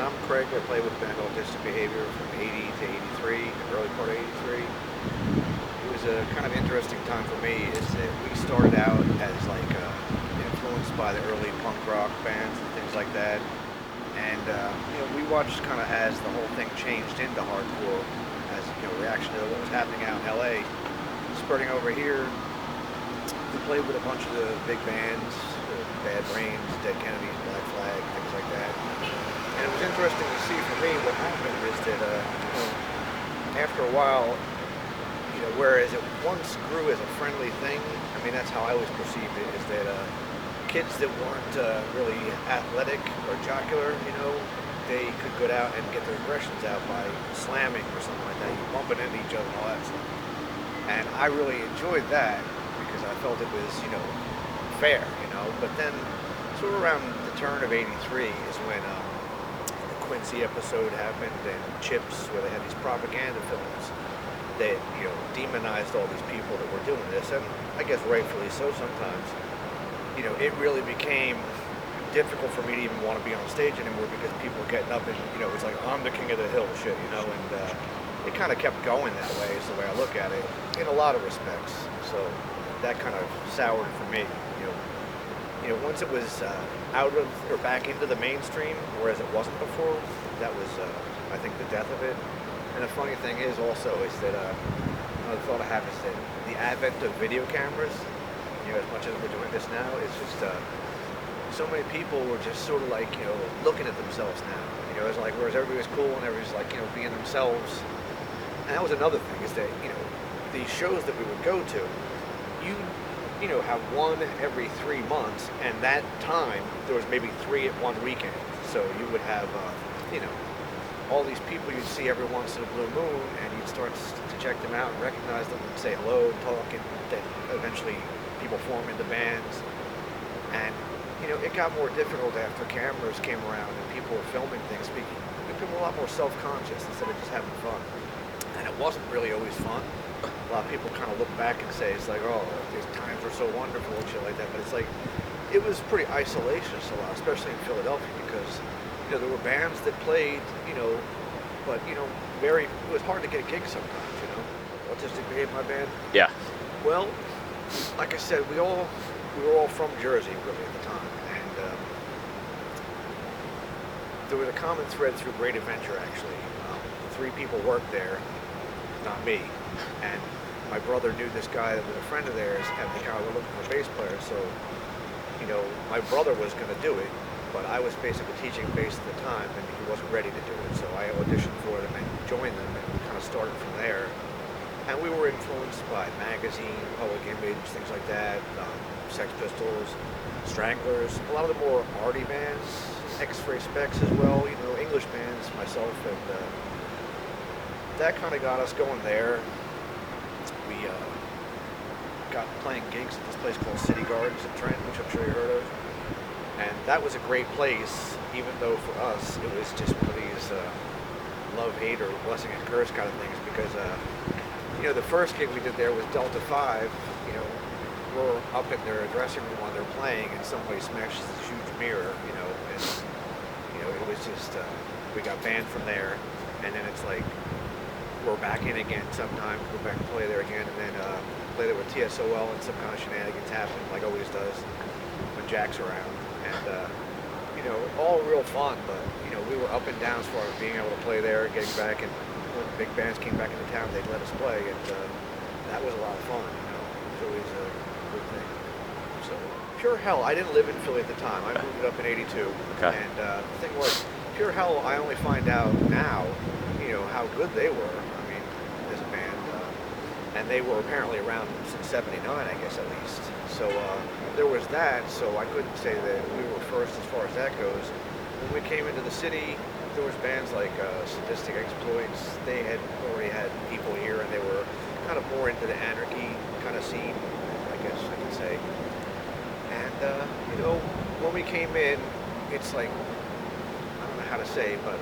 I'm Craig. I played with the band Autistic Behavior from 80 to 83, the early part of 83. It was a kind of interesting time for me is that we started out as like influenced by the early punk rock bands and things like that. And we watched kind of as the whole thing changed into hardcore as reaction to what was happening out in LA. Spurting over here, we played with a bunch of the big bands, Bad Brains, Dead Kennedys, Black Flag, things like that. And it was interesting to see for me what happened is that after a while, whereas it once grew as a friendly thing, I mean that's how I always perceived it, is that kids that weren't really athletic or jocular, they could go out and get their aggressions out by slamming or something like that, bumping into each other and all that stuff. And I really enjoyed that because I felt it was, fair, But then, sort of around the turn of '83 is when the Quincy episode happened and Chips, where they had these propaganda films that, demonized all these people that were doing this, and I guess rightfully so sometimes. It really became difficult for me to even want to be on stage anymore because people were getting up and, it's like, I'm the king of the hill shit, and it kind of kept going that way is the way I look at it in a lot of respects. So that kind of soured for me, once it was out of or back into the mainstream, whereas it wasn't before, that was, I think, the death of it. And the funny thing is also is that another thought I have is that the advent of video cameras, as much as we're doing this now, it's just so many people were just sort of like, looking at themselves now. It's like, whereas everybody was cool and everybody's like, being themselves. And that was another thing is that, these shows that we would go to, have one every 3 months, and that time there was maybe 3 at one weekend. So you would have, all these people you'd see every once in a blue moon, and you'd start to check them out and recognize them and say hello and talk, and then eventually people form into bands. And it got more difficult after cameras came around and people were filming things. People were a lot more self-conscious instead of just having fun. And it wasn't really always fun. A lot of people kind of look back and say, it's like, oh, these times were so wonderful and shit like that. But it's like, it was pretty isolationist a lot, especially in Philadelphia, because, there were bands that played, but, it was hard to get gigs sometimes, Autistic Behavior, my band. Yeah. Well, like I said, we were all from Jersey, really, at the time. And there was a common thread through Great Adventure, actually. 3 people worked there, not me. And my brother knew this guy that was a friend of theirs, and they kind of were looking for a bass player. So, my brother was going to do it, but I was basically teaching bass at the time, and he wasn't ready to do it. So I auditioned for them and joined them, and kind of started from there. And we were influenced by Magazine, Public Image, things like that, Sex Pistols, Stranglers, a lot of the more arty bands, X-Ray Specs as well, English bands, myself, and that kind of got us going there. We got playing gigs at this place called City Gardens in Trent, which I'm sure you heard of. And that was a great place, even though for us it was just one of these love-hate or blessing and curse kind of things, because the first gig we did there was Delta 5. We're up in their dressing room while they're playing, and somebody smashes this huge mirror, and it was just we got banned from there, and then it's like we're back in again sometimes, go back and play there again, and then play there with TSOL, and some kind of shenanigans happen, like always does when Jack's around, and all real fun, but we were up and down as far as being able to play there, getting back, and when the big bands came back into town, they'd let us play, and that was a lot of fun. It was always a good thing. So Pure Hell, I didn't live in Philly at the time. I moved up in '82, okay. And the thing was, Pure Hell, I only find out now, how good they were. I mean, as a band, and they were apparently around since '79, I guess at least. So there was that. So I couldn't say that we were first as far as that goes. When we came into the city, there was bands like Sadistic Exploits. They had already had people here, and they were kind of more into the anarchy kind of scene, I guess I could say. And when we came in, it's like, I don't know how to say, but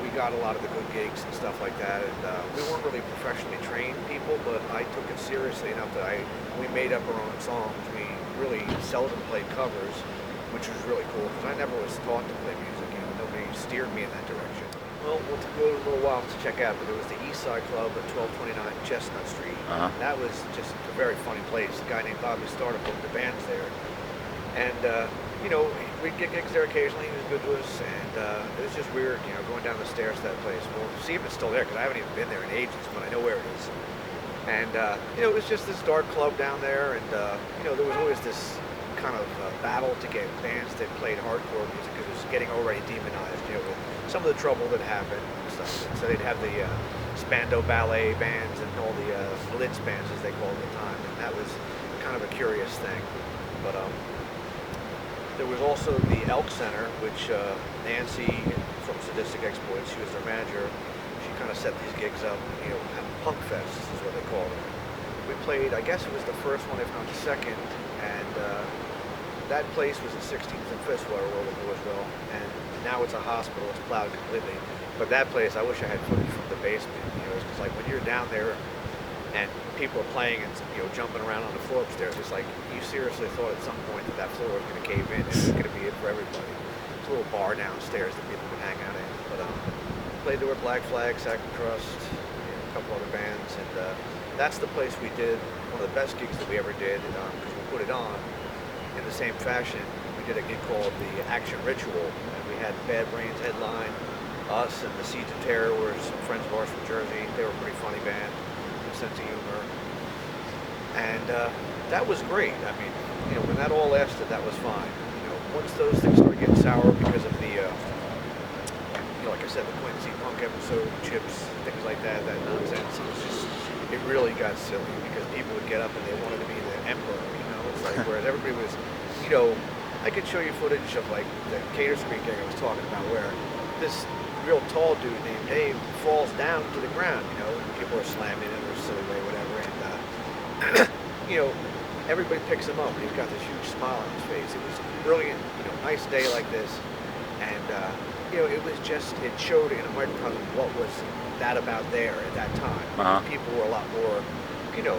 we got a lot of the good gigs and stuff like that. And we weren't really professionally trained people, but I took it seriously enough that we made up our own songs. We really seldom played covers, which was really cool because I never was taught to play music. Nobody steered me in that direction. Well, we'll go a little while to check out, but there was the East Side Club at 1229 Chestnut Street. That was just a very funny place. A guy named Bobby Starter booked the bands there. And, you know, we'd get gigs there occasionally. He was good to us. And it was just weird, you know, going down the stairs to that place. We'll see if it's still there, because I haven't even been there in ages, but I know where it is. And, you know, it was just this dark club down there. And, you know, there was always this kind of battle to get bands that played hardcore music, because it was getting already demonized, you know, with some of the trouble that happened and stuff. And so they'd have the Spandau Ballet bands and all the Lentz bands, as they called it at the time, and that was kind of a curious thing. But there was also the Elk Center, which Nancy from Sadistic Exploits, she was their manager. She kind of set these gigs up, you know, at Punk Fest is what they called it. We played, I guess it was the first one, if not the second, and that place was at 16th and 5th, where I rolled into as well. And now it's a hospital, it's plowed completely. But that place, I wish I had footage from the basement. You know, it's like when you're down there and people are playing and, you know, jumping around on the floor upstairs, it's like you seriously thought at some point that that floor was going to cave in and it was going to be it for everybody. It's a little bar downstairs that people can hang out in. But played there with Black Flag, Sack and Trust, you know, a couple other bands, and that's the place we did one of the best gigs that we ever did, because we put it on in the same fashion. We did a gig called the Action Ritual, and we had Bad Brains headline, us and the Seeds of Terror were some friends of ours from Jersey. They were a pretty funny band, with a sense of humor, and that was great. I mean, you know, when that all lasted, that was fine. You know, once those things started getting sour because of the, you know, like I said, the Quincy Punk episode, Chips, things like that, that nonsense, it was just, it really got silly, because people would get up and they wanted to be the emperor, you know. It's like, whereas everybody was, you know, I could show you footage of like the Cater Street gig I was talking about, where this real tall dude named Dave falls down to the ground, you know, and people are slamming him or silly way, whatever, and you know, everybody picks him up, and he's got this huge smile on his face. It was a brilliant, you know, nice day like this, and you know, it was just, it showed in a microcosm what was that about there at that time. People were a lot more, you know,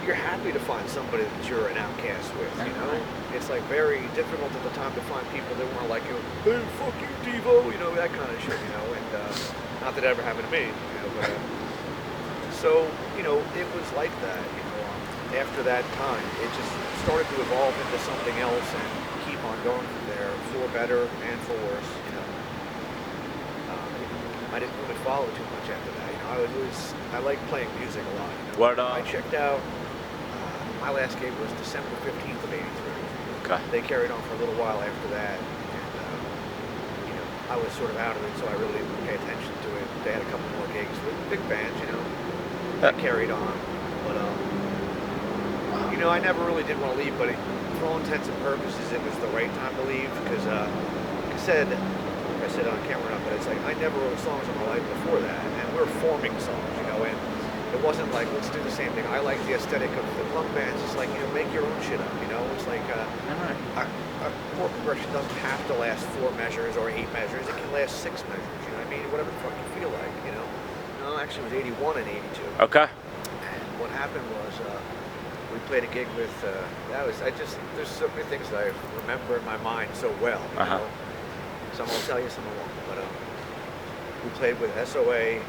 you're happy to find somebody that you're an outcast with, you know? It's like very difficult at the time to find people that weren't like, you know, hey, fuck you, Devo, you know, that kind of shit, you know, and not that it ever happened to me, you know, but, so, you know, it was like that, you know. After that time, it just started to evolve into something else and keep on going from there, for better and for worse, you know. I didn't really follow too much after that, you know. I liked playing music a lot, you know. I checked out, my last gig was December 15th of '83. Okay. They carried on for a little while after that, and you know, I was sort of out of it, so I really didn't pay attention to it. They had a couple more gigs with big bands, you know, that carried on, but you know, I never really did want to leave, but for all intents and purposes, it was the right time to leave, because like I said on camera, but it's like I never wrote songs in my life before that, and we're forming songs, you know, and it wasn't like, let's do the same thing. I like the aesthetic of the punk bands. It's like, you know, make your own shit up, you know? It's like, a chord progression doesn't have to last 4 measures or 8 measures. It can last 6 measures, you know what I mean? Whatever the fuck you feel like, you know? No, actually it was 81 and 82. Okay. And what happened was, we played a gig with, there's so many things that I remember in my mind so well, you know? Some I'll tell you, some I won't. But we played with SOA,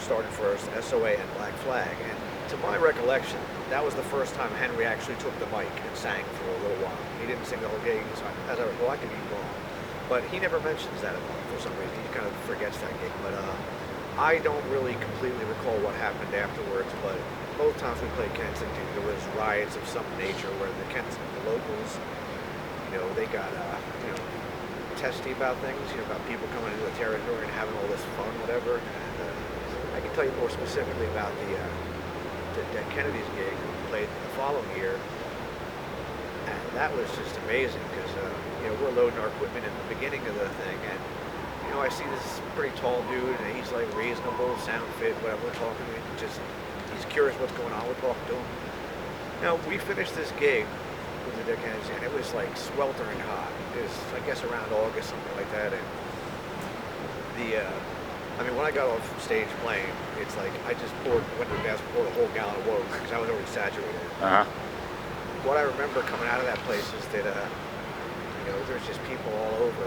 started first, SOA and Black Flag, and to my recollection, that was the first time Henry actually took the mic and sang for a little while. He didn't sing the whole gig, so as I recall, I could be wrong, but he never mentions that at all for some reason. He kind of forgets that gig, but I don't really completely recall what happened afterwards, but both times we played Kensington, there was riots of some nature where the locals, you know, they got, you know, testy about things, you know, about people coming into the territory and having all this fun, whatever. And I can tell you more specifically about the Dead Kennedys gig we played the following year, and that was just amazing, because you know, we're loading our equipment in the beginning of the thing, and you know, I see this pretty tall dude, and he's like reasonable, sound fit, whatever. We're talking to him, just he's curious what's going on. We're talking to him. Now we finished this gig with the Dead Kennedys, and it was like sweltering hot. It was, I guess, around August, something like that, and the I mean, when I got off stage playing, it's like I just went to the gas, poured a whole gallon of water because I was already saturated. What I remember coming out of that place is that, you know, there's just people all over,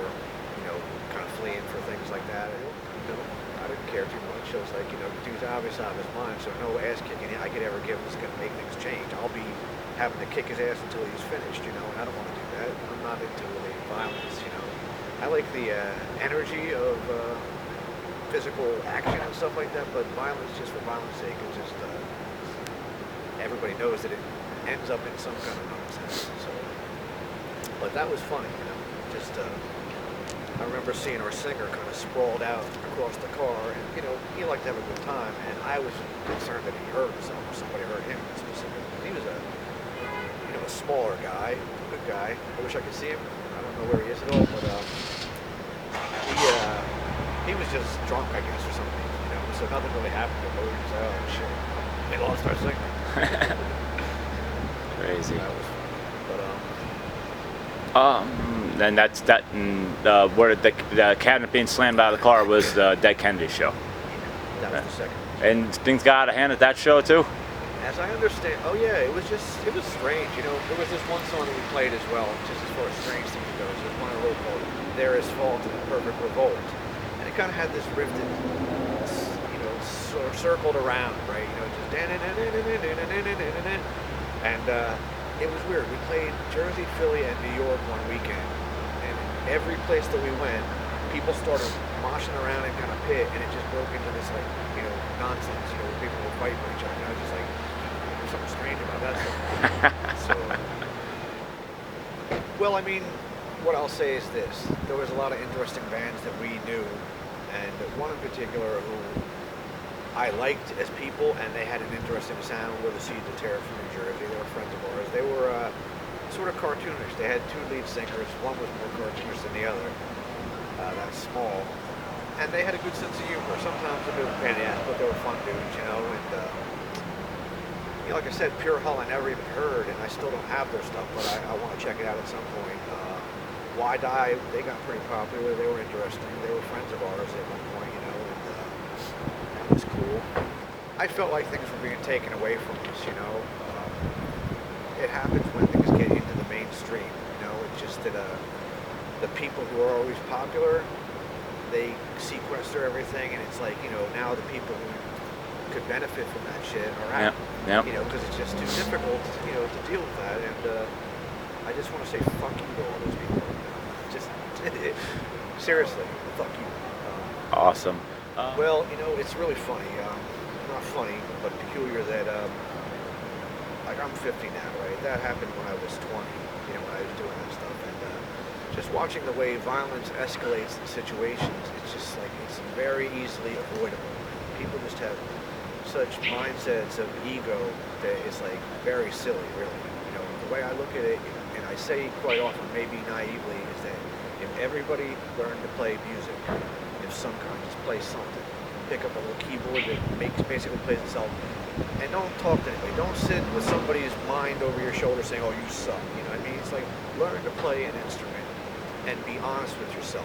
kind of fleeing for things like that. I didn't care too much. I was like, the dude's obviously out of his mind, so no ass kicking I could ever give him is going to make things change. I'll be having to kick his ass until he's finished, and I don't want to do that. I'm not into the violence, I like the energy of physical action and stuff like that, but violence just for violence sake is just, everybody knows that it ends up in some kind of nonsense. So, but that was funny, just, I remember seeing our singer kind of sprawled out across the car, and he liked to have a good time, and I was concerned that he hurt somebody hurt him specifically. He was a smaller guy, good guy. I wish I could see him. I don't know where he is at all, but he was just drunk, I guess, or something, so nothing really happened to him. We just, oh shit, we lost our singer. Crazy. That was fun. And that's that. And where the cabinet being slammed out of the car was the Dead Kennedy show. That was the second. And things got out of hand at that show too. As I understand, it was strange. There was this one song that we played as well, just as far as strange things goes. There's one I wrote called "There Is Fault in the Perfect Revolt," and it kind of had this rifted, sort of circled around, right? Just and it was weird. We played Jersey, Philly, and New York one weekend, and every place that we went, people started moshing around in kind of pit, and it just broke into this nonsense. Where people were fighting with each other. And I was just like, there's something strange about that stuff. So, well, what I'll say is this: there was a lot of interesting bands that we knew, and one in particular who I liked as people, and they had an interesting sound, were the Seeds of Terror from New Jersey. They were friends of ours. They were sort of cartoonish. They had two lead singers. One was more cartoonish than the other. That's small. And they had a good sense of humor. Sometimes a bit of a pain in the ass, but they were fun dudes, And like I said, Pure Hell I never even heard, and I still don't have their stuff, but I want to check it out at some point. Why Die, they got pretty popular. They were interesting. They were friends of ours at one point, and that was cool. I felt like things were being taken away from us, It happens when things get into the mainstream, It's just that the people who are always popular, they sequester everything, and it's like, now the people who could benefit from that shit are out. Yeah. Because it's just too difficult, to deal with that. And I just want to say fuck you to all those people. Just seriously, fuck you. Awesome. Well, it's really funny. Not funny, but peculiar that I'm 50 now, right? That happened when I was 20. When I was doing that stuff, and just watching the way violence escalates in situations, it's just like it's very easily avoidable. People just have such mindsets of ego that it's like very silly, really. The way I look at it, and I say quite often, maybe naively, is that if everybody learned to play music of some kind, just play something, pick up a little keyboard that basically plays itself, and don't talk to anybody. Don't sit with somebody's mind over your shoulder saying, "Oh, you suck." It's like learn to play an instrument and be honest with yourself.